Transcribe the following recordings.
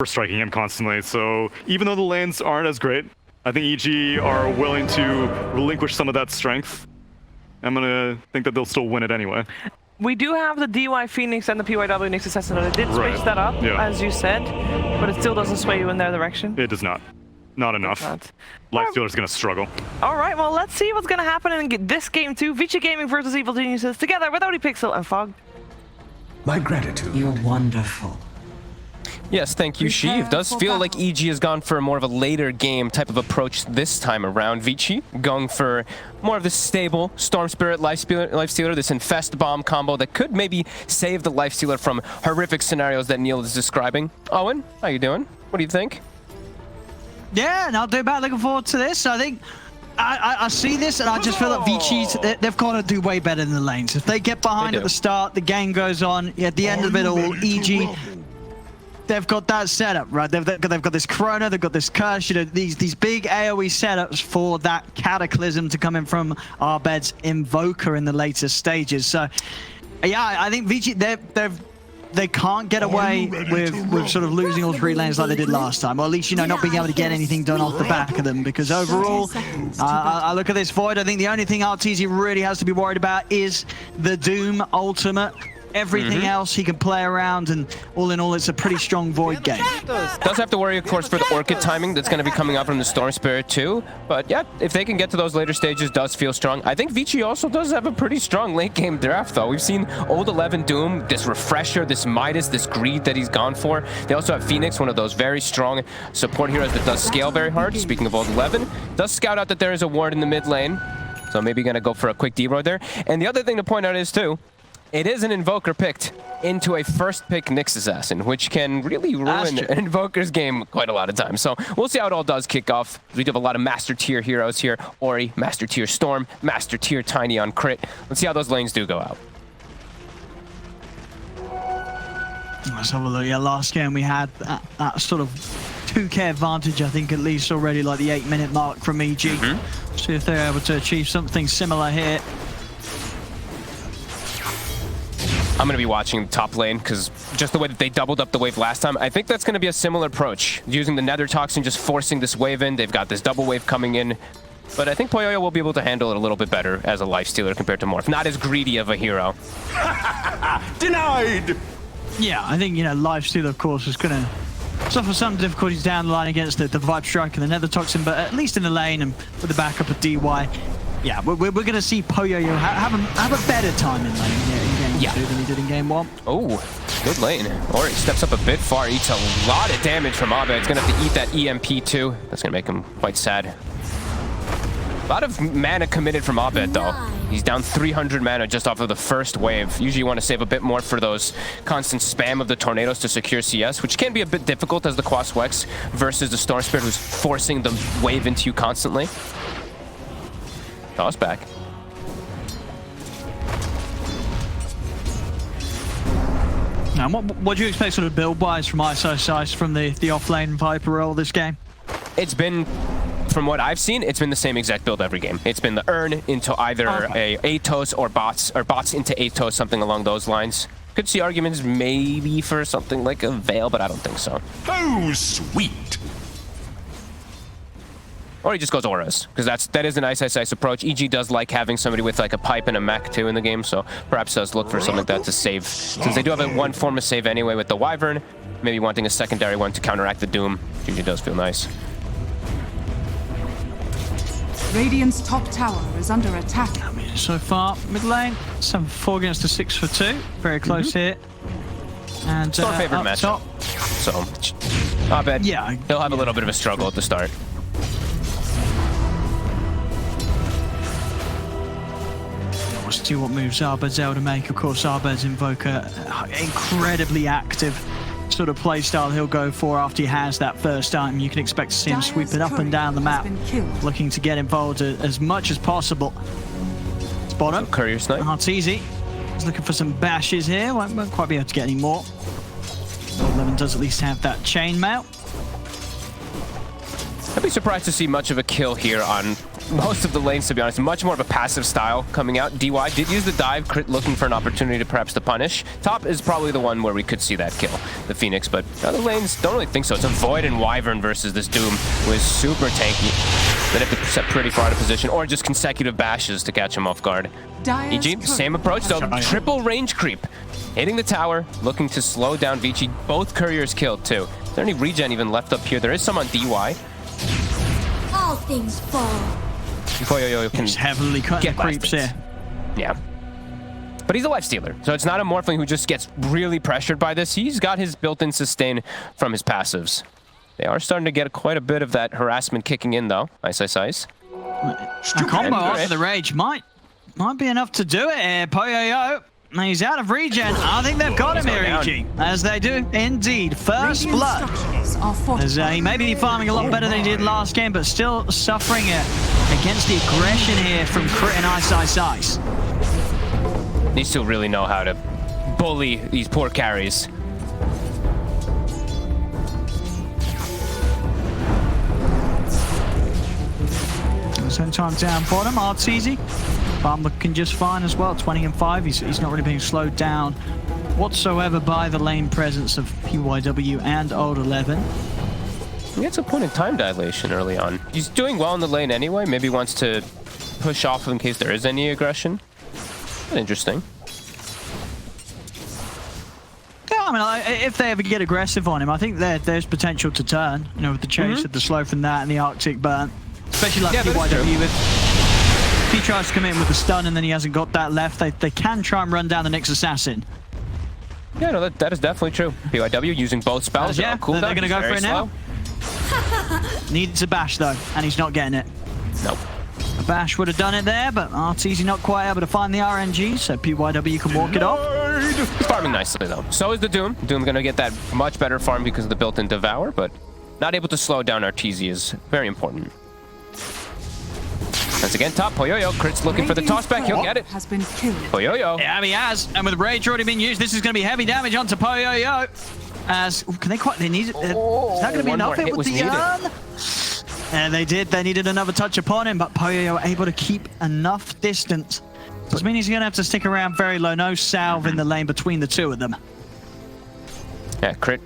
striking him constantly. So even though the lanes aren't as great, I think EG are willing to relinquish some of that strength. I'm gonna think that they'll still win it anyway. We do have the DY Phoenix and the PYW Nix Assassin. They did switch that up, as you said, but it still doesn't sway you in their direction. It does not. Not enough. Lifestealer's gonna struggle. All right, well, let's see what's gonna happen in this game too. Vici Gaming versus Evil Geniuses together with Ori Pixel and Fog. My gratitude. You're wonderful. Yes, thank you, She. It does feel like EG has gone for more of a later game type of approach this time around. Vici going for more of the stable Storm Spirit, Lifestealer, this Infest Bomb combo that could maybe save the Lifestealer from horrific scenarios that Neil is describing. Owen, how you doing? What do you think? Yeah, not too bad. Looking forward to this. I think I see this and I just feel that Vici's, they've got to do way better than the lanes. If they get behind at the start, the game goes on. At the end of it all, EG, they've got that setup, right? They've got this Chrono, they've got this Curse, you know, these big AoE setups for that Cataclysm to come in from Arbed's Invoker in the later stages. So, yeah, I think Vici, they can't get away with sort of losing all three lanes like they did last time, or at least, you know, not being able to get anything done off the back of them, because overall, I look at this Void, I think the only thing RTZ really has to be worried about is the Doom ultimate. Everything else he can play around, and all in all, it's a pretty strong Void game. Does have to worry, of course, for the Orchid timing that's going to be coming up from the Storm Spirit too. But yeah, if they can get to those later stages, does feel strong. I think Vici also does have a pretty strong late game draft, though. We've seen Old 11 Doom, this Refresher, this Midas, this Greed that he's gone for. They also have Phoenix, one of those very strong support heroes that does scale very hard. Speaking of Old 11, does scout out that there is a ward in the mid lane, so maybe going to go for a quick D-road there. And the other thing to point out is, too, it is an Invoker picked into a first pick Nyx Assassin, which can really ruin an Invoker's game quite a lot of times. So we'll see how it all does kick off. We do have a lot of Master Tier heroes here. Ori, Master Tier Storm, Master Tier Tiny on crit. Let's see how those lanes do go out. Let's have a look. Yeah, last game we had that sort of 2k advantage, I think, at least already, like the 8-minute mark from EG. See if they're able to achieve something similar here. I'm going to be watching top lane because just the way that they doubled up the wave last time, I think that's going to be a similar approach. Using the Nether Toxin, just forcing this wave in. They've got this double wave coming in. But I think Poyoyo will be able to handle it a little bit better as a Lifestealer compared to Morph. Not as greedy of a hero. Denied! Yeah, I think, you know, Lifestealer, of course, is going to suffer some difficulties down the line against the Vibe Strike and the Nether Toxin, but at least in the lane and with the backup of DY, yeah, we're going to see Poyoyo have a better time in lane in game 2 than he did in game 1. Oh, good lane. Ori steps up a bit far, eats a lot of damage from Abed. He's going to have to eat that EMP too. That's going to make him quite sad. A lot of mana committed from Abed though. He's down 300 mana just off of the first wave. Usually you want to save a bit more for those constant spam of the tornadoes to secure CS, which can be a bit difficult as the Quas Wex versus the Storm Spirit who's forcing the wave into you constantly. Toss back. Now, what do you expect sort of build-wise from ISO from the off-lane Viper role this game? It's been, from what I've seen, it's been the same exact build every game. It's been the Urn into either a Atos or bots into Atos, something along those lines. Could see arguments maybe for something like a Veil, but I don't think so. Oh, sweet! Or he just goes auras, because that is a nice approach. EG does like having somebody with like a pipe and a mech too in the game, so perhaps does look for something like that to save. Since they do have one form of save anyway with the Wyvern, maybe wanting a secondary one to counteract the Doom. EG does feel nice. Radiant's top tower is under attack. I mean, so far, mid lane, 7-4 against a 6-2. Very close here. And it's our favorite matchup. So, Abed, yeah, he'll have a little bit of a struggle at the start. Let's see what moves Arbed's able to make. Of course, Arbed's Invoker, incredibly active sort of playstyle he'll go for after he has that first item. You can expect to see him sweep it up and down the map, looking to get involved as much as possible. Spot him. Courier snipe. RTZ. He's looking for some bashes here. Won't quite be able to get any more. 11 does at least have that chainmail. I'd be surprised to see much of a kill here on most of the lanes, to be honest. Much more of a passive style coming out. DY did use the dive, Crit looking for an opportunity to perhaps to punish. Top is probably the one where we could see that kill, the Phoenix, but other lanes don't really think so. It's a Void and Wyvern versus this Doom, who is super tanky. They have to set pretty far out of position, or just consecutive bashes to catch him off guard. EG, same approach, though. Triple range creep. Hitting the tower, looking to slow down Vici. Both couriers killed, too. Is there any regen even left up here? There is some on DY. All things fall. Poyoyo can He's heavily cutting creeps here. Yeah. But he's a life stealer, so it's not a Morphling who just gets really pressured by this. He's got his built-in sustain from his passives. They are starting to get quite a bit of that harassment kicking in, though. Ice. A combo after the rage might be enough to do it here. Poyoyo, he's out of regen. I think they've got him here, EG. As they do, indeed. First blood. As he may be farming a lot better than he did last game, but still suffering against the aggression here from Crit and Ice. They still really know how to bully these poor carries. Sometimes down bottom, Arteezy. Farm looking just fine as well, 20 and 5. He's not really being slowed down whatsoever by the lane presence of PYW and Old 11. He gets a point in time dilation early on. He's doing well in the lane anyway. Maybe wants to push off in case there is any aggression. Interesting. Yeah, I mean, if they ever get aggressive on him, I think there's potential to turn. You know, with the chase of the slow from that and the Arctic burn. Especially like PYW, if he tries to come in with the stun and then he hasn't got that left, they can try and run down the Nyx Assassin. Yeah, no, that is definitely true. PYW using both spells. Yeah, they're going to go for it now. Needs a bash though, and he's not getting it. Nope. A bash would have done it there, but Arteezy not quite able to find the RNG, so PYW can walk it off. He's farming nicely though. So is the Doom. Doom going to get that much better farm because of the built-in Devour, but not able to slow down Arteezy is very important. Once again, top, Poyoyo. Crit's looking for the tossback. He'll get it. Has been killed. Poyoyo. Yeah, he has. And with Rage already being used, this is going to be heavy damage onto Poyoyo. As, can they quite, they need it. Is that going to be enough hit with the urn? And they did. They needed another touch upon him, but Poyoyo able to keep enough distance. Does mean he's going to have to stick around very low. No salve in the lane between the two of them. Yeah, Crit.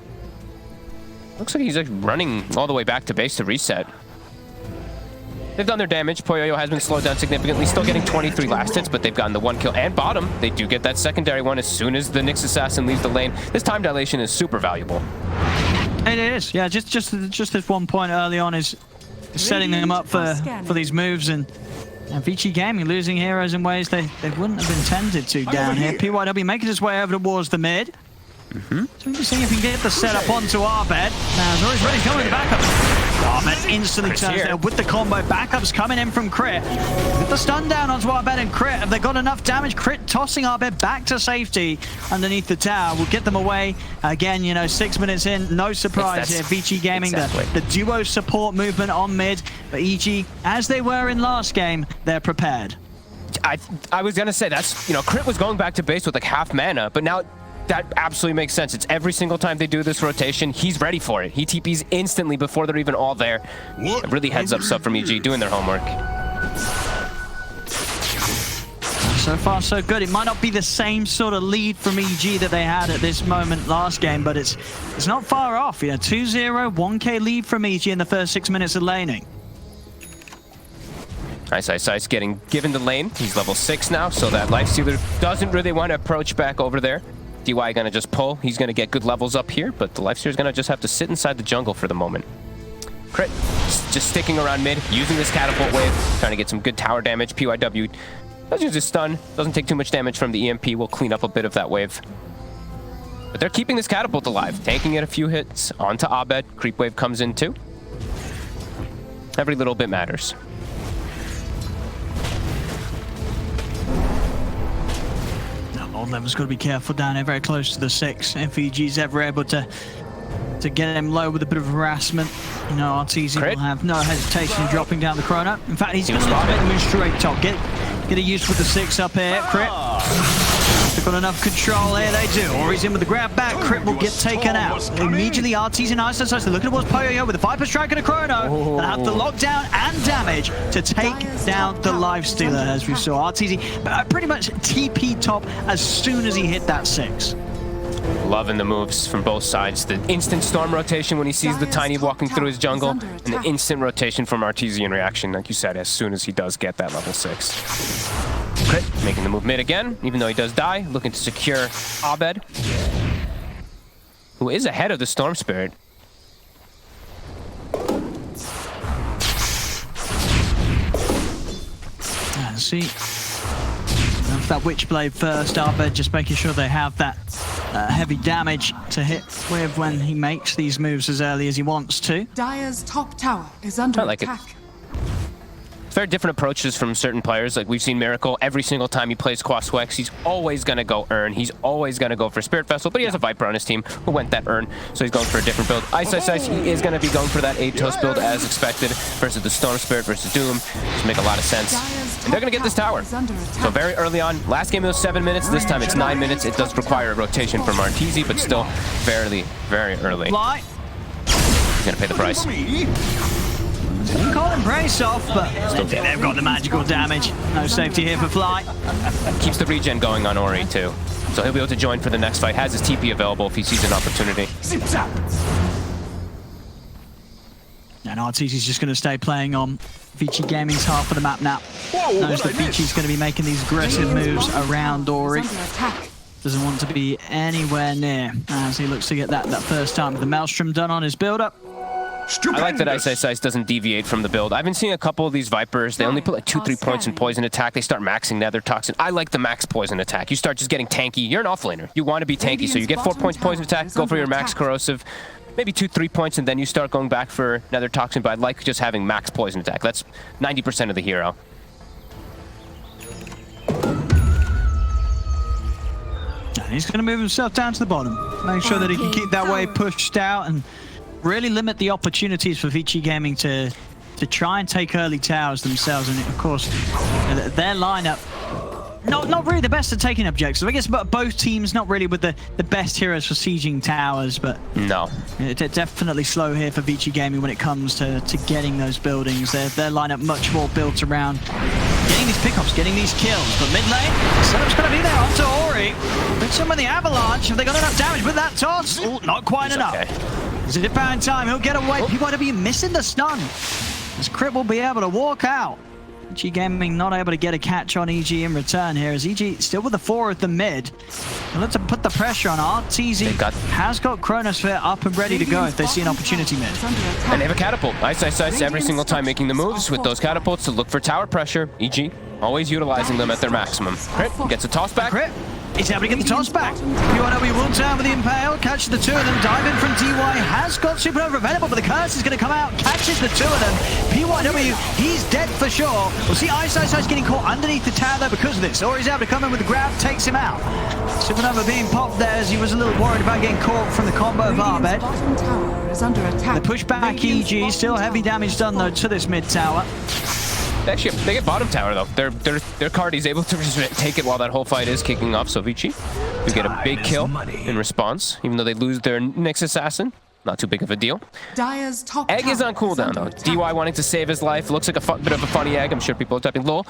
Looks like he's like running all the way back to base to reset. They've done their damage. Poyoyo has been slowed down significantly. Still getting 23 last hits, but they've gotten the 1 kill. And bottom, they do get that secondary one as soon as the Nyx Assassin leaves the lane. This time dilation is super valuable. It is. Yeah, just this 1 point early on is setting them up for these moves. And Vici Gaming losing heroes in ways they wouldn't have been tempted to down here. PYW making his way over towards the mid. So we're just seeing if he can get the setup onto Arbed. Now Zori's ready to come with the backup. Arbed instantly turns there with the combo. Backups coming in from Crit. With the stun down onto Arbed and Crit. Have they got enough damage? Crit tossing Arbed back to safety underneath the tower. Will get them away. Again, you know, 6 minutes in. No surprise here. Vici Gaming, the duo support movement on mid. But EG, as they were in last game, they're prepared. I was going to say, that's, you know, Crit was going back to base with like half mana, but now that absolutely makes sense. It's every single time they do this rotation, he's ready for it. He TPs instantly before they're even all there. Really heads up stuff from EG, doing their homework. So far, so good. It might not be the same sort of lead from EG that they had at this moment last game, but it's not far off. You know, 2-0, 1k lead from EG in the first 6 minutes of laning. Ice getting given the lane. He's level 6 now, so that Lifestealer doesn't really want to approach back over there. DY gonna just pull. He's gonna get good levels up here, but the Lifestealer's gonna just have to sit inside the jungle for the moment. Crit just sticking around mid, using this catapult wave, trying to get some good tower damage. PYW does use his stun, doesn't take too much damage from the EMP. Will clean up a bit of that wave. But they're keeping this catapult alive, taking it a few hits onto Abed. Creep wave comes in too. Every little bit matters. Old 11's got to be careful down here, very close to the 6. If EG's ever able to get him low with a bit of harassment, you know, Arteezy will have no hesitation in dropping down the chrono. In fact, he's going to move straight top. Get a use with the 6 up here. Crit They've got enough control here, they do. Ori's in with the grab back, Crit will get taken out. Immediately, RT's in ice, so they're looking towards Poyo with the Viper Strike and a Chrono. They have the lockdown and damage to take down the Lifestealer, as we saw. RTZ pretty much TP top as soon as he hit that 6. Loving the moves from both sides. The instant storm rotation when he sees the Tiny walking through his jungle, and the instant rotation from Artesian reaction, like you said, as soon as he does get that level 6. Crit making the move mid again, even though he does die, looking to secure Abed, who is ahead of the Storm Spirit. See, that Witchblade first, Abed just making sure they have that heavy damage to hit with when he makes these moves as early as he wants to. Dire's top tower is under attack. Very different approaches from certain players. Like we've seen Miracle every single time he plays Quaswex, he's always going to go Urn. He's always going to go for Spirit Vessel, but he has a Viper on his team who went that Urn, so he's going for a different build. Ice, he is going to be going for that Atos build as expected versus the Storm Spirit versus Doom, which make a lot of sense. And they're going to get this tower. So very early on, last game it was 7 minutes, this time it's 9 minutes. It does require a rotation from Arteezy, but still very early. He's going to pay the price. Call him brace off, but they've got the magical damage. No safety here for Fly. Keeps the regen going on Ori too. So he'll be able to join for the next fight. Has his TP available if he sees an opportunity. And Arteezy's just going to stay playing on Vici Gaming's half of the map now. Knows that Vici's going to be making these aggressive moves around Ori. Doesn't want to be anywhere near as he looks to get that first time with the Maelstrom done on his build-up. I like that Ice doesn't deviate from the build. I've been seeing a couple of these Vipers. They only put like 2-3 points in poison attack. They start maxing Nether Toxin. I like the max poison attack. You start just getting tanky. You're an offlaner. You want to be tanky, so you get 4 points poison attack, go for your max corrosive, maybe 2-3 points, and then you start going back for Nether Toxin, but I like just having max poison attack. That's 90% of the hero. And he's going to move himself down to the bottom. Make sure that he can keep that wave pushed out and really limit the opportunities for Vici Gaming to try and take early towers themselves. And of course, their lineup, not really the best at taking objectives. I guess both teams not really with the best heroes for sieging towers, but no, definitely slow here for Vici Gaming when it comes to getting those buildings. Their lineup much more built around getting these pickups, getting these kills. But mid lane, setup's going to be there onto Ori. With some of the avalanche, have they got enough damage with that toss? Ooh, not quite enough. Okay. Zip out in time, he'll get away. PYW missing the stun. As Crit will be able to walk out. EG Gaming not able to get a catch on EG in return here, as EG still with the 4 at the mid. Let's put the pressure on. RTZ has got Chronosphere up and ready to go if they see an opportunity mid. And they have a catapult. Ice every single time making the moves with those catapults to look for tower pressure. EG always utilizing them at their maximum. Crit gets a toss back. Crit. He's able to get the toss back. PYW will turn with the Impale, catch the 2 of them, dive in from DY, has got Supernova available, but the curse is going to come out, catches the 2 of them. PYW, he's dead for sure. We'll see Ice getting caught underneath the tower though because of this, or he's able to come in with the grab, takes him out. Supernova being popped there as he was a little worried about getting caught from the combo of Arbed. The push back EG, still heavy damage done though to this mid tower. Actually, they get bottom tower though. Their card is able to just take it while that whole fight is kicking off. So Vici, you get a big kill in response, even though they lose their Nyx assassin. Not too big of a deal. Egg is on cooldown though. DY wanting to save his life. Looks like a bit of a funny egg. I'm sure people are typing lol,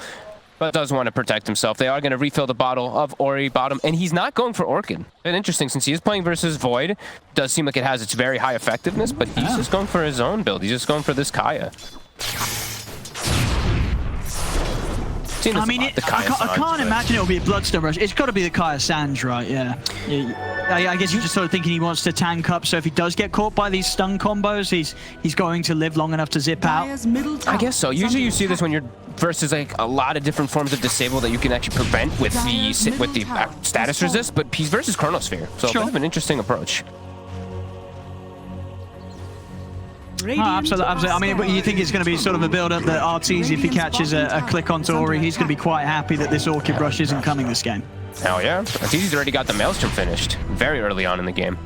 but does want to protect himself. They are going to refill the bottle of Ori bottom, and he's not going for Orchid. Bit interesting since he is playing versus Void. Does seem like it has its very high effectiveness, but he's just going for his own build. He's just going for this Kaya. I mean, I can't imagine it'll be a Bloodstone Rush. It's got to be the Kaya Sands, right? Yeah. I guess you're just sort of thinking he wants to tank up, so if he does get caught by these stun combos, he's going to live long enough to zip out. I guess so. Usually you see this when you're versus like a lot of different forms of disable that you can actually prevent with the status resist, but he's versus Chronosphere, so sure. A bit of an interesting approach. Oh, absolutely. I mean, but you think it's going to be sort of a build-up that Arteezy, if he catches a click onto Ori, he's going to be quite happy that this Orchid Rush isn't coming this game. Hell yeah. Arteezy's already got the Maelstrom finished very early on in the game.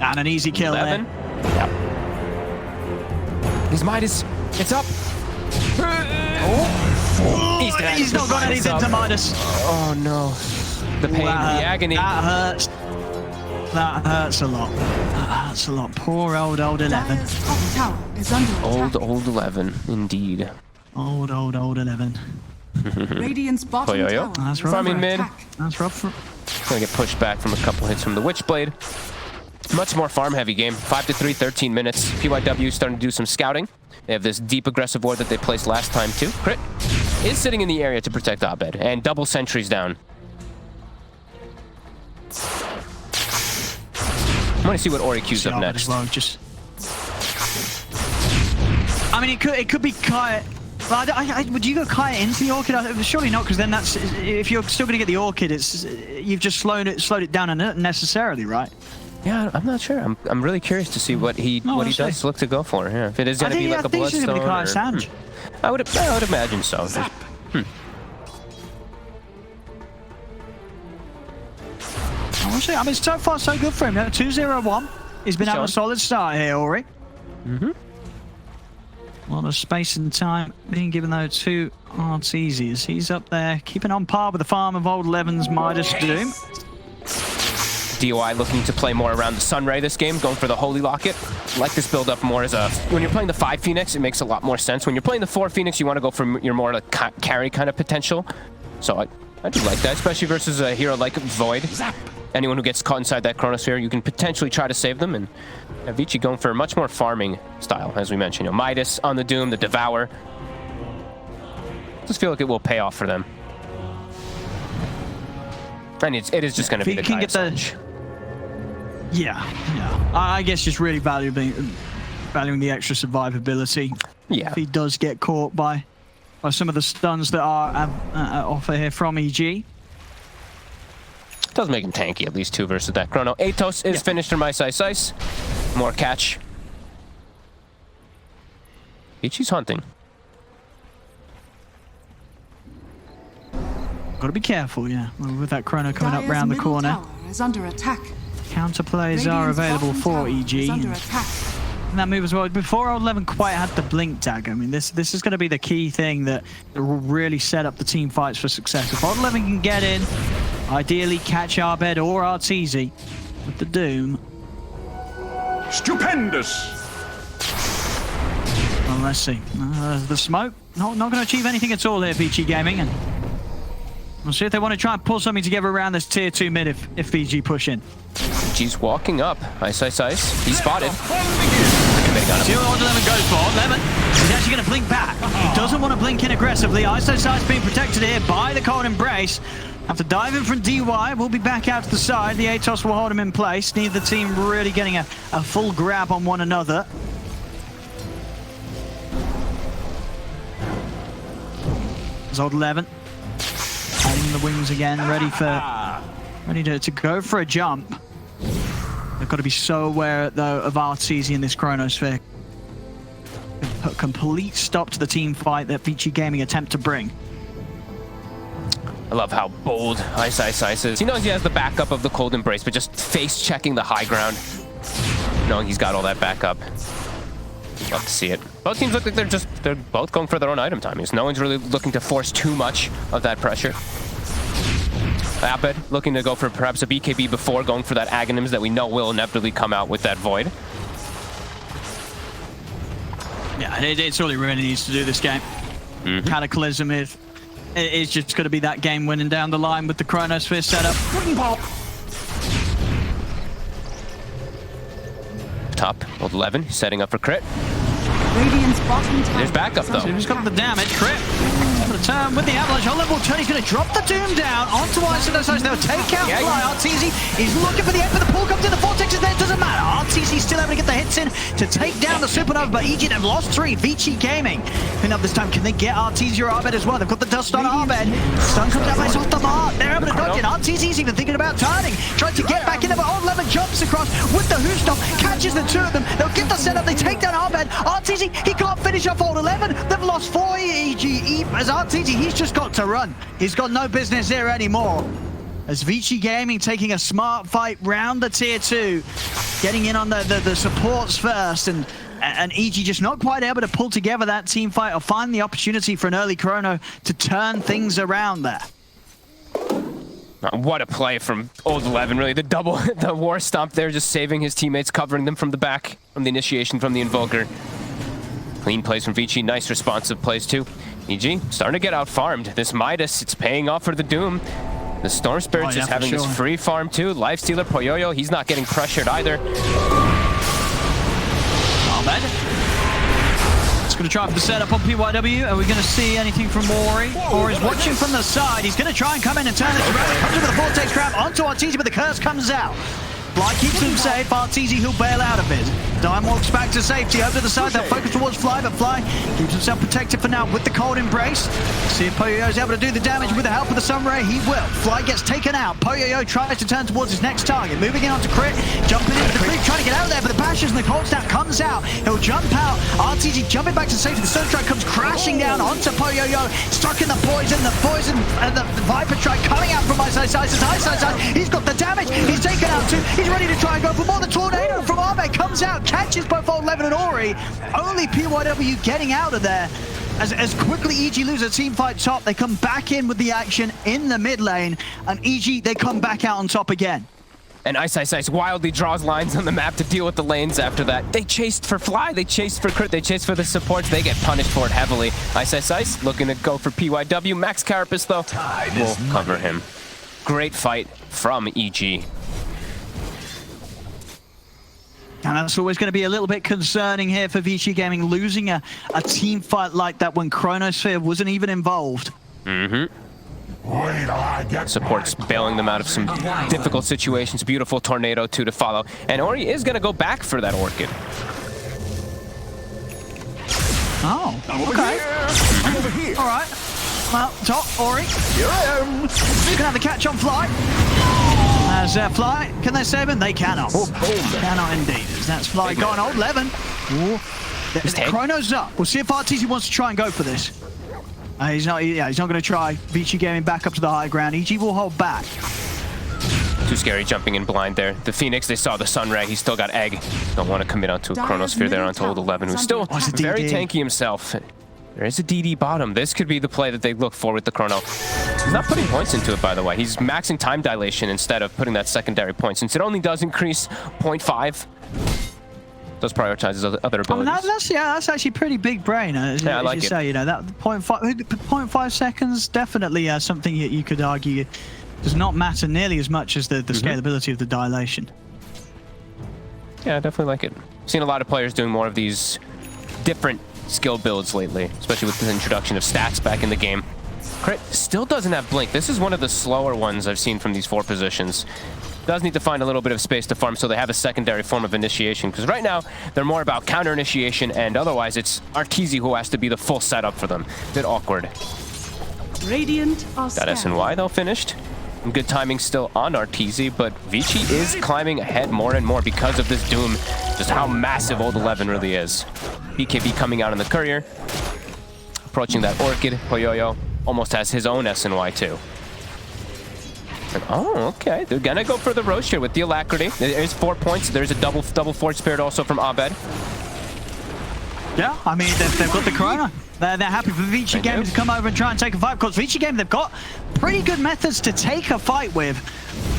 And an easy kill 11. there. Yep. His Midas, it's up. Oh. He's not got anything to Midas. Oh, no. The pain, the agony. That hurts. That hurts a lot. That hurts a lot. Poor old 11. Dire's top tower is under attack. Old 11, indeed. Old 11. Radiant's bottom Yo-yo. tower That's is rough. under Farming mid. attack. That's rough. Gonna get pushed back from a couple hits from the Witchblade. Much more farm-heavy game. 5-3, 13 minutes. PYW starting to do some scouting. They have this deep aggressive ward that they placed last time too. Crit is sitting in the area to protect Abed, and double sentries down. I want to see what Ori queues up next. Well, I mean, it could be Kaya. Well, would you go Kaya into the Orchid? Surely not, because then that's, if you're still going to get the Orchid, you've just slowed it down unnecessarily, right? Yeah, I'm not sure. I'm really curious to see what he does look to go for. Yeah, if it is going to be like a Bloodstone. I think I would imagine so. I mean, so far so good for him. 2-0-1. He's been having a solid start here, Ori. A lot of space and time being given though to Arteezy as he's up there, keeping on par with the farm of old 11's Midas Doom. DOI looking to play more around the Sunray this game, going for the Holy Locket. Like this build up more as a... When you're playing the 5 Phoenix, it makes a lot more sense. When you're playing the 4 Phoenix, you want to go for your more like carry kind of potential. So I do like that, especially versus a hero like Void. Anyone who gets caught inside that Chronosphere, you can potentially try to save them. And Avicii going for a much more farming style, as we mentioned. You know, Midas on the Doom, the Devour. Just feel like it will pay off for them. And it is just going to be the guy. Yeah. I guess just really valuing the extra survivability. Yeah. If he does get caught by some of the stuns that are offer here from EG. Does make him tanky, at least 2 versus that Chrono. Atos is finished from Ice. More catch. Ichi's hunting. Gotta be careful, yeah. With that Chrono coming up round the corner. Tower is under attack. Counterplays are available for EG. And that move as well. Before old 11 quite had the blink dagger. I mean, this is going to be the key thing that will really set up the team fights for success. If old 11 can get in, ideally catch Abed or Arteezy with the Doom. Stupendous! Well, let's see. The smoke, not going to achieve anything at all here, VG Gaming. And we'll see if they want to try and pull something together around this tier 2 mid if VG push in. G's walking up. Ice. He's spotted. See what old 11 goes for. 11 is actually going to blink back. He doesn't want to blink in aggressively. Ice being protected here by the Cold Embrace. After diving from DY, we'll be back out to the side. The Atos will hold him in place. Neither team really getting a full grab on one another. There's old 11. Hiding the wings again, ready to go for a jump. They've got to be so aware, though, of Arteezy in this Chronosphere. Put a complete stop to the team fight that VG Gaming attempt to bring. I love how bold Ice is. He knows he has the backup of the Cold Embrace, but just face-checking the high ground, knowing he's got all that backup. Love to see it. Both teams look like they're both going for their own item timings. No one's really looking to force too much of that pressure. Abed looking to go for perhaps a BKB before going for that Aghanims that we know will inevitably come out with that Void. Yeah, it's all he really needs to do this game. Cataclysm is just going to be that game winning down the line with the Chronosphere setup. Top, old 11, setting up for crit. Radiant's bottom tower. There's backup though. He's got the damage, crit. The turn with the avalanche on level 10, he's going to drop the Doom down onto Ice. They'll take out Fly. Arteezy is looking for the end, but the pull comes in. The Vortex is there, it doesn't matter. Arteezy's still able to get the hits in to take down the Supernova, but EG have lost 3. Vici Gaming picking up this time. Can they get Arteezy or Abed as well? They've got the dust on Abed. Stun comes out, but it's off the mark. They're able to dodge it. Arteezy's even thinking about turning, trying to get back in there, but old 11 jumps across with the Who Stomp, catches the 2 of them. They'll get the setup, they take down Abed. Arteezy, he can't finish off old 11. They've lost 4 EG. As Arteezy, he's just got to run. He's got no business here anymore. As Vici Gaming taking a smart fight round the tier 2, getting in on the supports first, and EG just not quite able to pull together that team fight or find the opportunity for an early Chrono to turn things around there. What a play from Old 11, really. The war stomp there, just saving his teammates, covering them from the back, from the initiation from the Invoker. Clean plays from Vici, nice responsive plays too. EG starting to get out farmed. This Midas, it's paying off for the Doom. The Storm Spirit just having this free farm too. Lifestealer Poyoyo, he's not getting pressured either. It's going to try for the setup on PYW. Are we going to see anything from Ori? Ori's watching from the side. He's going to try and come in and turn this around. Comes in with a Vortex Trap onto Arteezy, but the curse comes out. Fly keeps him safe. Arteezy, he'll bail out of it. Dime walks back to safety. Over to the side, they'll focus towards Fly, but Fly keeps himself protected for now with the cold embrace. See if Poyoyo's able to do the damage with the help of the Sunray. He will. Fly gets taken out. Poyoyo tries to turn towards his next target. Moving in onto Crit, jumping into the creep, trying to get out of there, but the Bashes and the cold snap comes out. He'll jump out. Arteezy jumping back to safety. The Sunstrike comes crashing down onto Poyoyo, stuck in the poison and the Viper Strike coming out from Ice. He's got the damage. He's taken out too. He's ready to try and go for more. The tornado from Arbe comes out, catches both Old 11 and Ori. Only PYW getting out of there. As quickly EG lose a team fight top, they come back in with the action in the mid lane, and EG, they come back out on top again. And Ice wildly draws lines on the map to deal with the lanes after that. They chased for Fly, they chased for Crit, they chased for the supports. They get punished for it heavily. Ice looking to go for PYW. Max Carapace, though, will cover him. Great fight from EG. And that's always going to be a little bit concerning here for Vici Gaming, losing a team fight like that when Chronosphere wasn't even involved. Supports bailing them out of some difficult situations. Beautiful tornado too to follow. And Ori is going to go back for that Orchid. Oh, okay. All right. Well, top, Ori. Here I am. He's going to have the catch on Fly. As Fly, can they save him? They cannot. Cannot indeed. That's Fly gone. Old 11. The Chrono's up. We'll see if Arteezy wants to try and go for this. He's not going to try. Vici Gaming back up to the high ground. EG will hold back. Too scary jumping in blind there. The Phoenix, they saw the Sunray. He's still got Egg. Don't want to commit onto a Chronosphere there onto Old 11, who's still very tanky himself. There is a DD bottom. This could be the play that they look for with the Chrono. He's not putting points into it, by the way. He's maxing time dilation instead of putting that secondary point. Since it only does increase 0.5, does prioritize his other abilities. That's actually pretty big brain. Yeah, I like it. Say, you know, that 0.5 seconds, definitely something you could argue does not matter nearly as much as the scalability of the dilation. Yeah, I definitely like it. I've seen a lot of players doing more of these different skill builds lately, especially with the introduction of stats back in the game. Crit still doesn't have Blink. This is one of the slower ones I've seen from these 4 positions. Does need to find a little bit of space to farm so they have a secondary form of initiation, because right now they're more about counter initiation, and otherwise it's Arteezy who has to be the full setup for them. Bit awkward. Radiant are Got SNY though finished. And good timing still on Arteezy, but Vici is climbing ahead more and more because of this Doom, just how massive Old 11 really is. BKB coming out in the courier, approaching that Orchid. Poyoyo almost has his own SNY too. And, oh, okay. They're gonna go for the Roche here with the Alacrity. There's 4 points. There's a double Forge Spirit also from Abed. Yeah, I mean, they've got the Chrono. They're happy for Vici Gaming to come over and try and take a fight, because Vici Gaming, they've got pretty good methods to take a fight with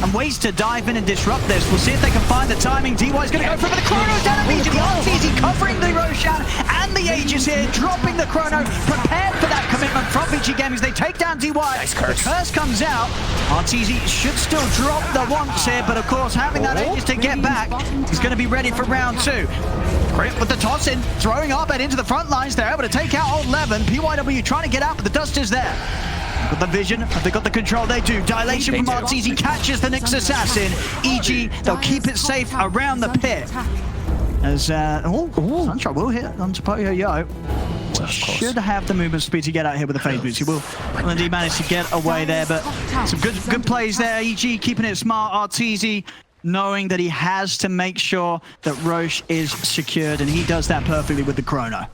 and ways to dive in and disrupt this. We'll see if they can find the timing. DY is going to go for the Chrono down immediately. Arteezy covering the Roshan and the Aegis here, dropping the Chrono, prepared for that commitment from Vici Gaming as they take down DY. Nice curse. The curse comes out. Arteezy should still drop the once here, but of course, having that Aegis to get back, he's going to be ready for round 2. Crit with the toss in, throwing Arbed into the front lines. They're able to take out Old 11. PYW trying to get out, but the dust is there. Got the vision, have they got the control? They do. Dilation from Arteezy catches the Nyx Assassin. EG, they'll keep it safe around the pit. As, Sunshine will hit onto Poyoyo. Should have the movement speed to get out here with the phase boots. He will indeed manage to get away there, but some good plays there. EG keeping it smart. Arteezy knowing that he has to make sure that Roche is secured, and he does that perfectly with the Chrono.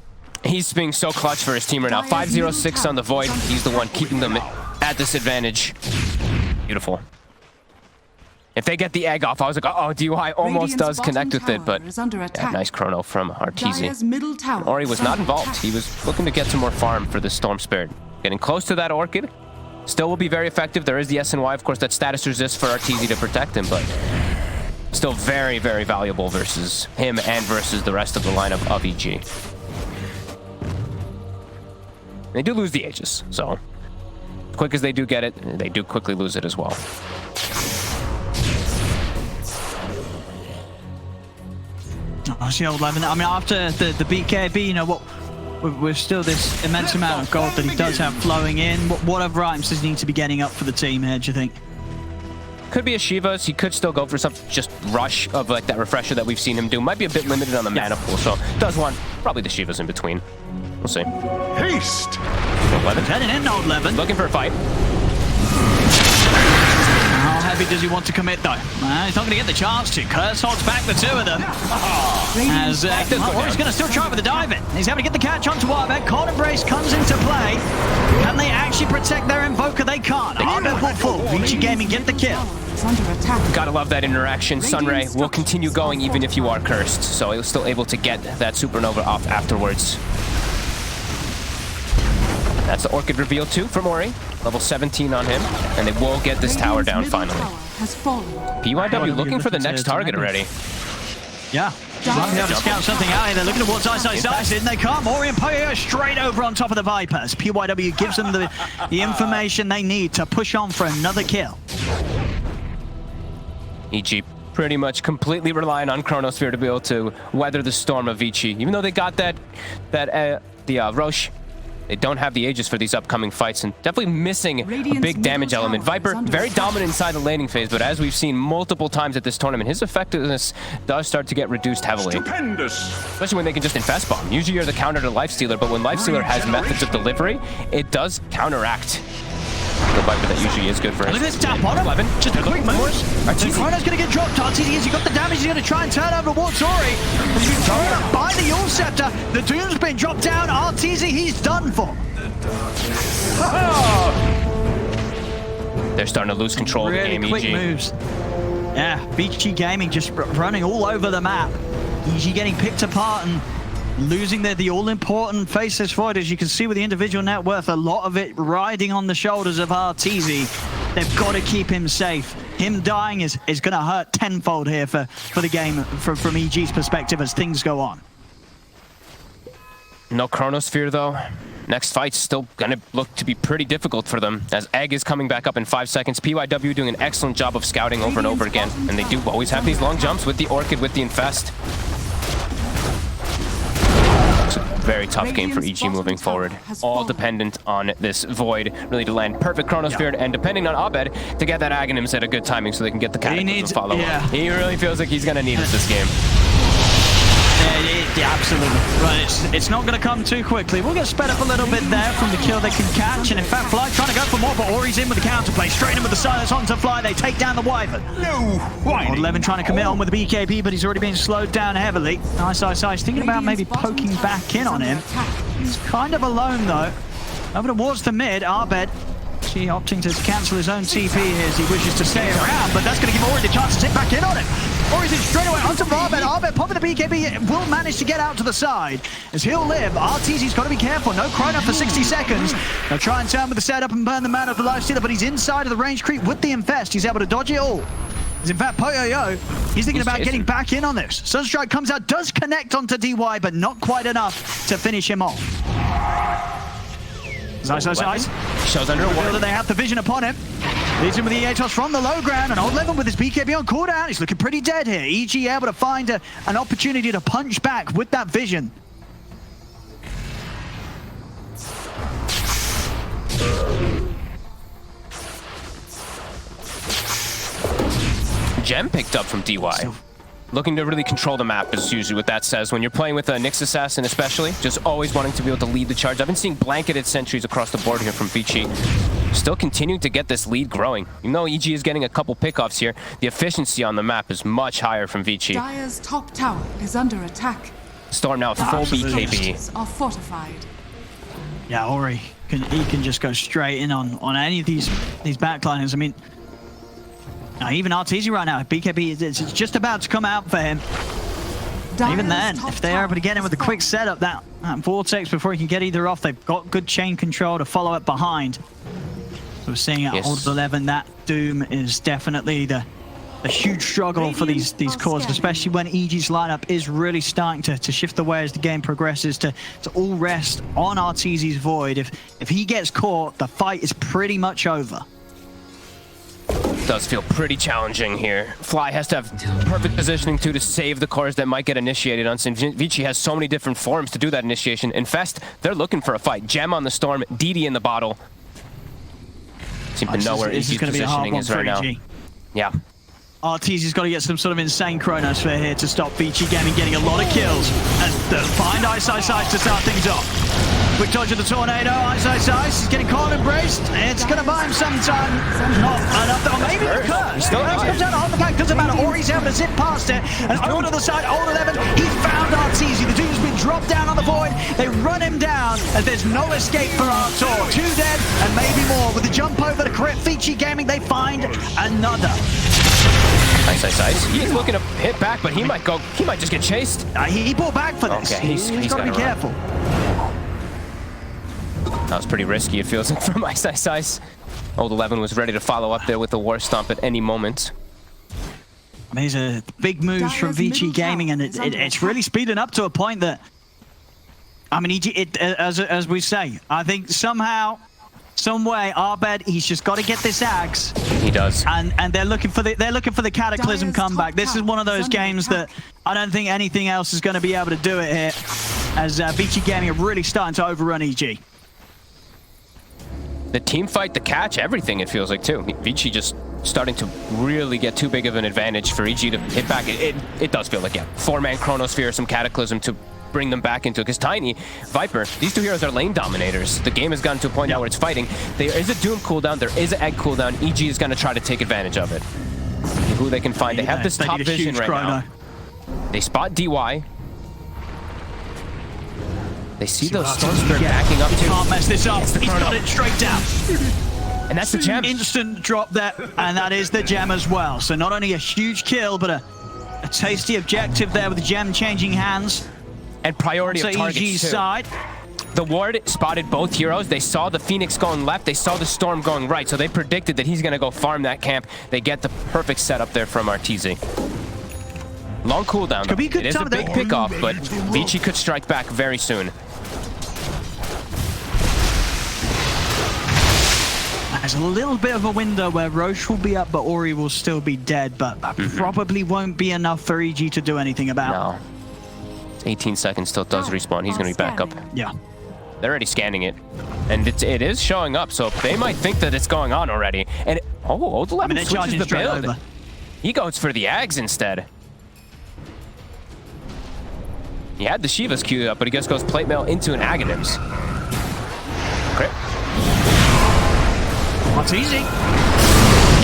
He's being so clutch for his team right now. 5-0-6 on the Void. He's the one keeping them at disadvantage. Beautiful. If they get the egg off, I was like, oh, DY almost does connect with it, but yeah, nice Chrono from Arteezy. Ori was not involved. He was looking to get some more farm for the Storm Spirit. Getting close to that Orchid. Still will be very effective. There is the SNY, of course, that status resist for RTZ to protect him, but still very, very valuable versus him and versus the rest of the lineup of EG. They do lose the Aegis, so as quick as they do get it, they do quickly lose it as well. Oh, see, old Levin. I mean, after the BKB, you know what? With still this immense amount of gold that he does have flowing in. What other items does he need to be getting up for the team here, do you think? Could be a Shiva's. He could still go for some just rush of like that refresher that we've seen him do. Might be a bit limited on the mana pool, so does want probably the Shiva's in between. We'll see. Haste! 11. Heading in, old Levin. Looking for a fight. How heavy does he want to commit, though? He's not going to get the chance to. Curse holds back the two of them. As Ori's going to still try with the dive in. He's able to get the catch onto Arbet. Cold Embrace comes into play. Can they actually protect their Invoker? They can't. Arbet will fall. Vici Gaming get the kill. Gotta love that interaction. Sunray will continue going even if you are cursed, so he's still able to get that supernova off afterwards. That's the Orchid reveal too from Ori. Level 17 on him, and they will get this tower down finally. PYW looking for the next target already. Yeah. Might be able to scout something out here. They're looking at what's Ice in. They can't. Ori and Poyo straight over on top of the Vipers. PYW gives them the information they need to push on for another kill. EG pretty much completely relying on Chronosphere to be able to weather the storm of Vici. Even though they got the Roche, they don't have the Aegis for these upcoming fights, and definitely missing a big damage element. Viper, very dominant inside the laning phase, but as we've seen multiple times at this tournament, his effectiveness does start to get reduced heavily. Stupendous! Especially when they can just infest bomb. Usually you're the counter to Lifestealer, but when Lifestealer has methods of delivery, it does counteract the Viper that usually is good for him. Look at this tap on him. 11. Just a quick move. Chrono's going to get dropped. RTZ, has he got the damage? He's going to try and turn over towards Ori. He's been thrown up by the Yule Scepter. The Doom's been dropped down. RTZ, he's done for. They're starting to lose control really of the game, quick EG. moves. Yeah, Vici Gaming just running all over the map. EG getting picked apart and losing the all-important Faceless Void. As you can see with the individual net worth, a lot of it riding on the shoulders of RTZ. They've got to keep him safe. Him dying is going to hurt tenfold here for the game from EG's perspective as things go on. No Chronosphere though. Next fight's still gonna look to be pretty difficult for them, as Egg is coming back up in 5 seconds. PYW doing an excellent job of scouting over and over again, and they do always have these long jumps with the Orchid, with the Infest. It's a very tough game for EG moving forward. All dependent on this Void, really to land perfect Chronosphere, and depending on Abed to get that Aghanims at a good timing so they can get the Cataclysm follow up. He really feels like he's gonna need it this game. Yeah, absolutely. Right, it's not going to come too quickly. We'll get sped up a little bit there from the kill they can catch, and in fact, Fly trying to go for more, but Ori's in with the counterplay. Straight in with the silence onto Fly. They take down the Wyvern. No! Why? 11 trying to commit on with the BKB, but he's already been slowed down heavily. Nice. Thinking about maybe poking back in on him. He's kind of alone, though. Over towards the mid, Arbed. She opting to cancel his own TP here as he wishes to stay around, but that's going to give Ori the chance to sit back in on him. Ori's in straight away onto Arbed. Arbed popping the BKB, will manage to get out to the side as he'll live. RTZ's got to be careful. No Chrono for 60 seconds. They'll try and turn with the setup and burn the man of the Lifestealer, but he's inside of the range creep with the Infest. He's able to dodge it all. As in fact, Poyo, he's thinking about getting back in on this. Sunstrike comes out, does connect onto DY, but not quite enough to finish him off. Nice. Shows under a ward. That they have the vision upon him. Leads him with the Atos from the low ground, and Old Levin with his BKB on cooldown. He's looking pretty dead here. EG able to find an opportunity to punch back with that vision. Gem picked up from DY. Looking to really control the map is usually what that says. When you're playing with a Nyx Assassin especially, just always wanting to be able to lead the charge. I've been seeing blanketed sentries across the board here from Vici. Still continuing to get this lead growing. Even though EG is getting a couple pickoffs here, the efficiency on the map is much higher from Vici. Dire's top tower is under attack. Storm now with full BKB. Are fortified. Yeah, Ori, he can just go straight in on any of these backliners. I mean, now, even RTZ right now, BKB, it's just about to come out for him. Even then, if they're able to get him with a quick setup, that Vortex before he can get either off, they've got good chain control to follow it behind. We're seeing at Yes. Old 11 that Doom is definitely a huge struggle for these cores, especially when EG's lineup is really starting to shift the way as the game progresses to all rest on Arteezy's Void. If he gets caught, the fight is pretty much over. Does feel pretty challenging here. Fly has to have perfect positioning too to save the cores that might get initiated on Sin. Vici has so many different forms to do that initiation. Infest, they're looking for a fight. Gem on the Storm, DD in the bottle. Seem to know where EG's positioning is right now. Yeah. Arteezy's got to get some sort of insane chronosphere here to stop Vici Gaming getting a lot of kills. And find Ice to start things off. Quick dodge of the tornado. Ice is getting caught and braced. It's going to buy him some time. Not enough. Or maybe the curse. Curse comes out to hold the back. Doesn't matter. Ori's able to zip past it. And over to the side. Old 11. He found Arteezy. The dude's been dropped down on the Void. They run him down as there's no escape for Artur. 2 dead and maybe more. With the jump over to crit Vici Gaming, they find another. Ice. He's looking to hit back, but he might just get chased. He pulled back for this. Okay, he's got to be careful. That was pretty risky, it feels like, from Ice. Old 11 was ready to follow up there with the War Stomp at any moment. I mean, these are big moves from Vici Gaming, and it's really speeding up to a point that, I mean, as we say, I think somehow, some way, Abed, he's just got to get this axe. He does. And they're looking for the Cataclysm comeback. This is one of those games that I don't think anything else is going to be able to do it here, as Vici Gaming are really starting to overrun EG. The team fight, the catch, everything it feels like too. Vici just starting to really get too big of an advantage for EG to hit back. It does feel like, yeah, 4-man Chronosphere, some Cataclysm to bring them back into it. Because Tiny, Viper, these two heroes are lane dominators. The game has gotten to a point now where it's fighting. There is a Doom cooldown, there is an Egg cooldown. EG is going to try to take advantage of it. Who they can find. They have this top vision right now. They spot DY. They see those Storm Spirit backing up too. Can't mess this up. He's got it straight down. And that's the gem. Instant drop there, and that is the gem as well. So not only a huge kill, but a tasty objective there with the gem changing hands. And priority of targets EG's too. side. The Ward spotted both heroes. They saw the Phoenix going left. They saw the Storm going right. So they predicted that he's going to go farm that camp. They get the perfect setup there from Arteezy. Long cooldown. It is a big pickoff, but Vici could strike back very soon. There's a little bit of a window where Roche will be up, but Ori will still be dead, but probably won't be enough for EG to do anything about. No. 18 seconds till it does respawn. He's going to be back up. Yeah. They're already scanning it. And it is showing up, so they might think that it's going on already. And Old 11 switches the build. Over. He goes for the Ags instead. He had the Shivas queued up, but he just goes plate mail into an Aghanims. Crit. Arteezy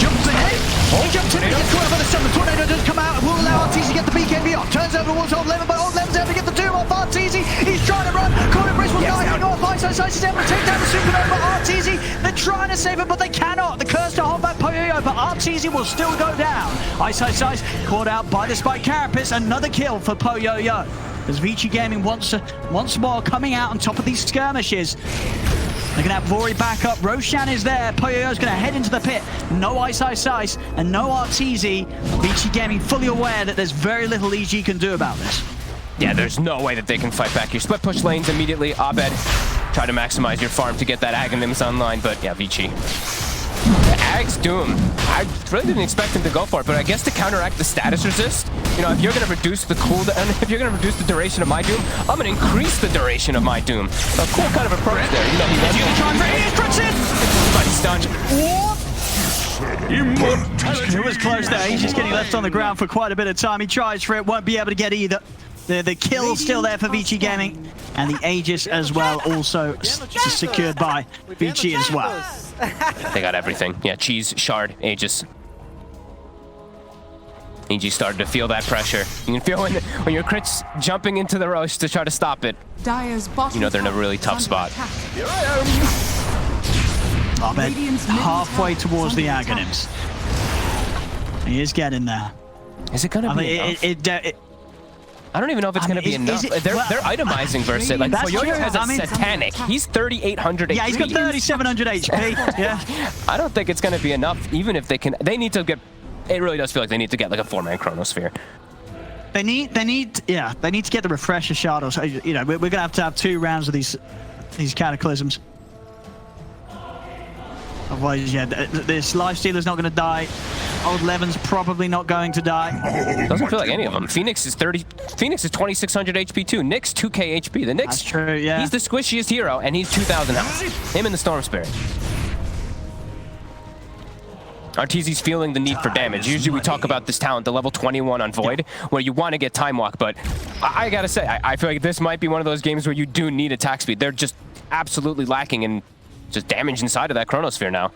jumps ahead. He jumps in and gets caught up by the sun. The tornado does come out and will allow Arteezy to get the BKB off. Turns over towards Old 11, but Old 11's able to get the doom off Arteezy. He's trying to run. Colin Brice will die off. Ice is able to take down the supernova. Arteezy, they're trying to save him, but they cannot. The curse to hold back Poyoyo, but Arteezy will still go down. Ice caught out by the Spike Carapace. Another kill for Poyoyo. As Vici Gaming once more coming out on top of these skirmishes. They're going to have Vori back up. Roshan is there. Poyoyo's going to head into the pit. No Ice, and no Arteezy. Vici Gaming fully aware that there's very little EG can do about this. Yeah, there's no way that they can fight back. You split push lanes immediately. Abed, try to maximize your farm to get that Aghanims online, but yeah, Vici. The Ag's Doom. I really didn't expect him to go for it, but I guess to counteract the status resist, you know, if you're going to reduce the cooldown, if you're going to reduce the duration of my Doom, I'm going to increase the duration of my Doom. A cool kind of approach there. You know, he does but he's done. It was close there. He's just getting left on the ground for quite a bit of time. He tries for it, won't be able to get either. The kill still there for Vici Gaming, and the Aegis as well, also secured by Vici as well. They got everything. Yeah, Cheese, Shard, Aegis. EG started to feel that pressure. You can feel when your crit's jumping into the Roche to try to stop it. You know they're in a really tough spot. Abed halfway towards the Aghanims. He is getting there. Is it gonna be enough? I don't even know if it's going to be enough. They're itemizing versus it. Like, Poyoyo has a satanic. He's 3,800 HP. Yeah, he's got 3,700 HP. Yeah. I don't think it's going to be enough, even if they can. They need to get. It really does feel like they need to get like a 4-man Chronosphere. They need to get the refresher shard. Or so, you know, we're gonna have to have 2 rounds of these cataclysms. Otherwise, yeah, this lifestealer's not going to die. Old Levin's probably not going to die. Doesn't feel like any of them. Phoenix is 2,600 HP too. Nyx 2k HP. The Nyx, that's true, yeah. He's the squishiest hero, and he's 2,000 health. Him and the Storm Spirit. Arteezy's feeling the need for damage. Usually we talk about this talent, the level 21 on Void, where you want to get time walk, but I gotta say, I feel like this might be one of those games where you do need attack speed. They're just absolutely lacking in just damage inside of that Chronosphere now.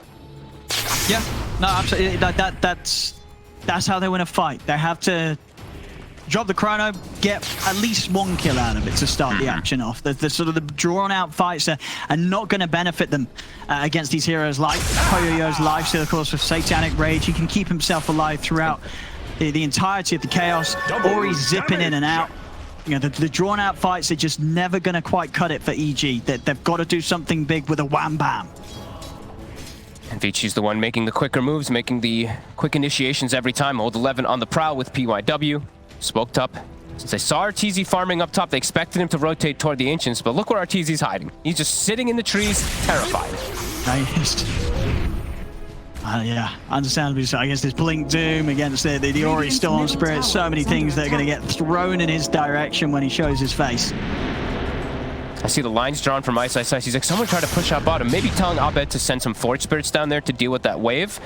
Yeah, no, absolutely. That's how they win a fight. They have to drop the chrono, get at least 1 kill out of it to start the action off. The sort of the drawn-out fights are not going to benefit them against these heroes like Poyoyo's lifesteal, of course, with Satanic Rage. He can keep himself alive throughout the entirety of the chaos, or he's zipping in and out. You know, the drawn-out fights are just never going to quite cut it for EG. They've got to do something big with a wham-bam. And Vichi's the one making the quicker moves, making the quick initiations every time. Old 11 on the prowl with PYW. Smoked up. Since they saw Arteezy farming up top, they expected him to rotate toward the Ancients, but look where Arteezy's hiding. He's just sitting in the trees, terrified. Yeah, understandably so. Against this Blink Doom, against the Ori Storm Spirit, so many things that are going to get thrown in his direction when he shows his face. I see the lines drawn from Ice. He's like, someone tried to push out bottom, maybe telling Abed to send some Forge Spirits down there to deal with that wave.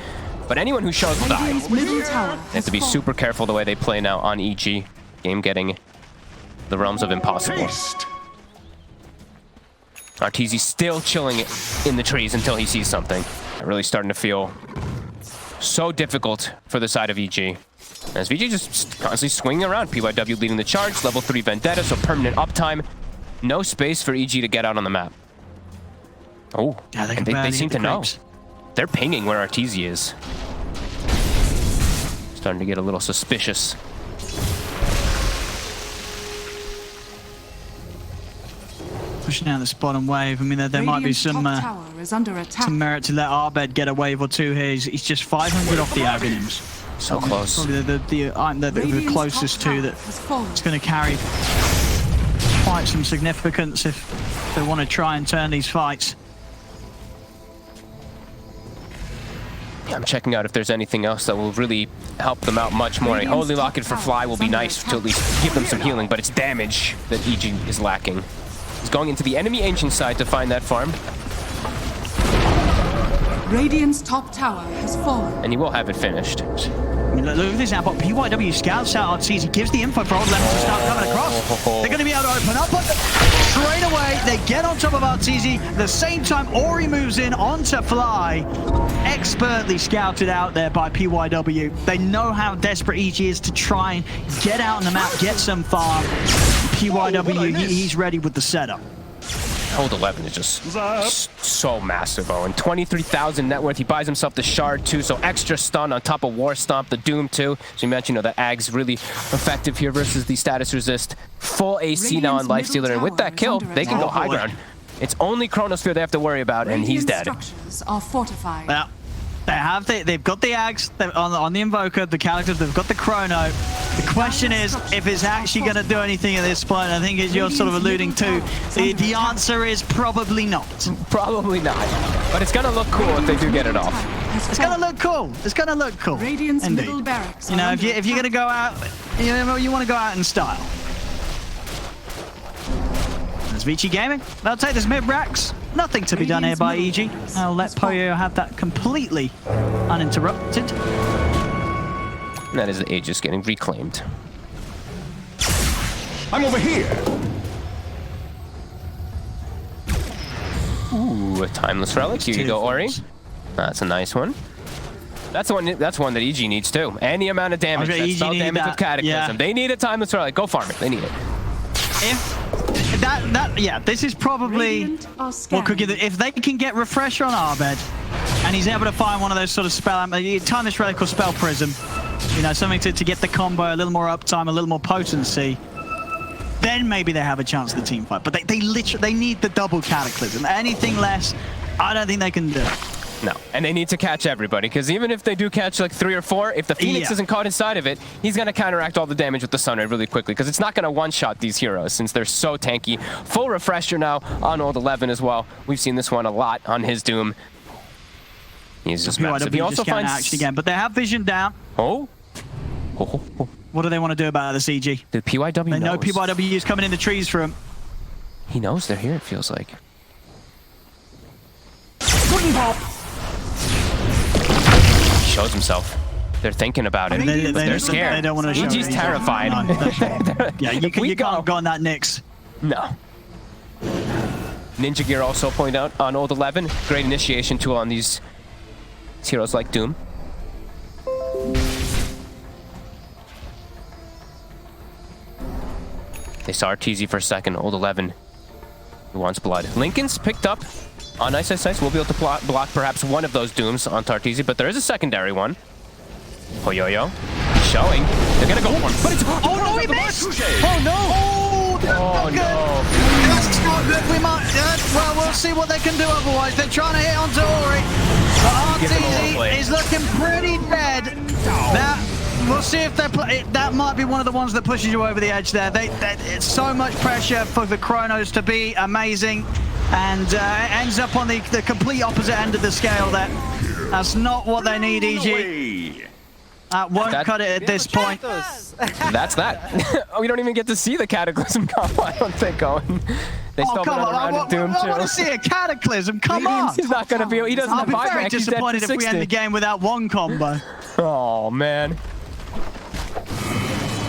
But anyone who shows will die. They have to be super careful the way they play now on EG. Game getting the realms of impossible. Arteezy's still chilling in the trees until he sees something. Really starting to feel so difficult for the side of EG. As VG just constantly swinging around. PYW leading the charge. Level 3 Vendetta, so permanent uptime. No space for EG to get out on the map. Oh, yeah, and they seem to know. They're pinging where Arteezy is. Starting to get a little suspicious. Pushing out this bottom wave. I mean, there might be some merit to let Abed get a wave or 2 here. He's just 500 off the Aghanims. So close. Probably the closest to that. It's going to carry quite some significance if they want to try and turn these fights. I'm checking out if there's anything else that will really help them out much more. A Holy Locket for Fly will be nice to at least give them some healing, but it's damage that EG is lacking. He's going into the enemy Ancient side to find that farm. Radiant's top tower has fallen. And he will have it finished. I mean, look at this now, but PYW scouts out Arteezy, gives the info for Old Levin to start coming across. They're going to be able to open up, but straight away they get on top of Arteezy. At the same time, Ori moves in onto Fly. Expertly scouted out there by PYW. They know how desperate EG is to try and get out on the map, get some farm. PYW, he's ready with the setup. Old 11 is just so massive, Owen. 23,000 net worth. He buys himself the Shard too, so extra stun on top of War Stomp, the Doom too. So you mentioned, you know, that Ag's really effective here versus the status resist. Full AC now on Lifestealer, and with that kill, they can go high ground. It's only Chronosphere they have to worry about, and he's dead. Are fortified. Yeah. They've got the Ags on the Invoker, the characters, they've got the Chrono. The question is if it's actually going to do anything at this point. I think as you're sort of alluding to, the answer is probably not. Probably not. But it's going to look cool if they do get it off. It's going to look cool. It's going to look cool. Radiant's middle barracks. You know, if you're going to go out, you want to go out in style. There's Vici Gaming. They'll take this mid-racks. Nothing to be done here by EG. I'll let Poyo have that completely uninterrupted. And that is the Aegis getting reclaimed. I'm over here. Ooh, a Timeless Relic. Here you go, Ori. That's a nice one. That's one that EG needs too. Any amount of damage. That's spell damage with Cataclysm. Yeah. They need a Timeless Relic. Go farm it. They need it. Yeah, this is probably what could give it. If they can get Refresher on Abed, and he's able to find one of those sort of Timeless Relic or Spell Prism, you know, something to get the combo, a little more uptime, a little more potency, then maybe they have a chance at the team fight. But they need the double Cataclysm. Anything less, I don't think they can do. No, and they need to catch everybody, because even if they do catch like 3 or 4, if the Phoenix isn't caught inside of it, he's going to counteract all the damage with the Sunray really quickly, because it's not going to one-shot these heroes since they're so tanky. Full refresher now on Old 11 as well. We've seen this one a lot on his Doom. He's just massive. He also finds action again, but they have vision down. Oh. What do they want to do about the CG? The PYW They know knows. PYW is coming in the trees for him. He knows they're here, it feels like. He shows himself. They're thinking about it, but they're scared. They don't want to show EG's it. terrified. No, yeah, you can't go on that Nyx. No. Ninja Gear also point out on Old 11. Great initiation tool on these heroes like Doom. They saw Arteezy for a second. Old 11. He wants blood. Lincoln's picked up on Ice Ice Ice. We'll be able to block perhaps one of those Dooms on Arteezy, but there is a secondary one. Hoyoyo. Showing. They're gonna go for him. But it's... Oh no, he missed! Oh no! Oh, that's not good. No. That's not good. We might... well, we'll see what they can do otherwise. They're trying to hit onto Ori. But Arteezy is looking pretty dead. That... We'll see if that might be one of the ones that pushes you over the edge there. It's so much pressure for the Chronos to be amazing, and ends up on the complete opposite end of the scale there. That's not what they need, EG. That won't cut it at this point. That's that. We don't even get to see the Cataclysm combo, I don't think, Owen. They still have another round of Doom, I want to see a Cataclysm, come on! He's not going to be... He doesn't have I'll be very disappointed if we end the game without one combo. Oh, man.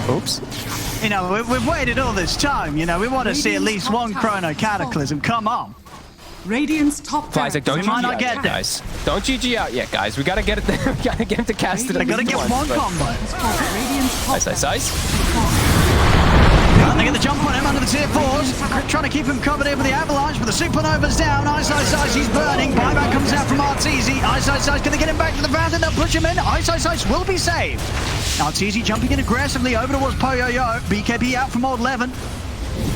Oops. You know, we've waited all this time, you know, we want to see at least one Chrono Cataclysm, come on. Radiant's top tower. Isaac, don't We might GG not out get yet, there. guys. Don't GG out yet, guys. We gotta get it. We gotta get him to cast it. They gotta get one combo. Radiant's top Ice, ice, ice. And they get the jump on him under the tier 4s, trying to keep him covered in with the avalanche, but the Supernova's down. Ice, ice, ice, he's burning. Buyback comes out from Arteezy. Ice, ice, ice, gonna get him back to the fountain. They'll push him in. Ice, ice, ice will be saved. Arteezy jumping in aggressively over towards Poyoyo. BKB out from Old 11.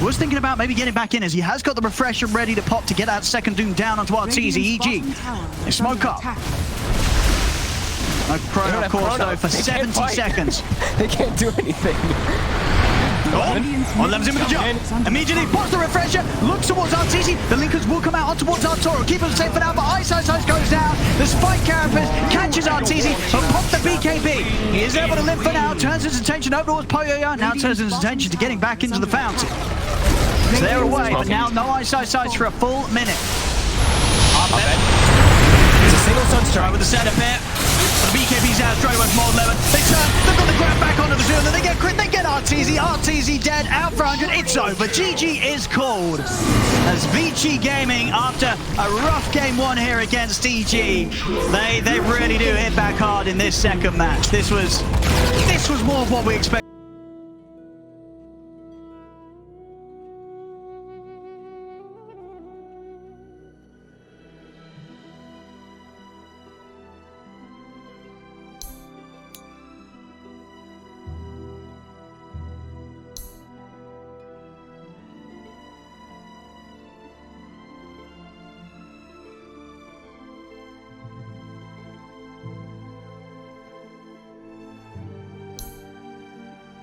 Was thinking about maybe getting back in as he has got the refresher ready to pop to get that second Doom down onto Arteezy. EG. They smoke up. No Chrono, of course, though, for 70 seconds. They can't do anything. Oh, Lem's in with the jump. Immediately pops the refresher, looks towards Arteezy. The Linkers will come out on towards Arturo. Keep him safe for now, but Ice Ice Ice goes down. The Spike Carapace catches Arteezy, but pops the BKB. He is able to live for now, turns his attention over towards Poyoyo, now turns his attention to getting back into the fountain. So they're away, but now no Ice Ice Ice for a full minute. It's a single Sunstrike with the setup here. The BKB's out straight away from Old 11. They turn, they've got the grab back onto the field, and they get crit, they get Arteezy. Arteezy dead, out for 100, it's over. GG is called. As Vici Gaming, after a rough game 1 here against EG, they really do hit back hard in this second match. This was more of what we expected.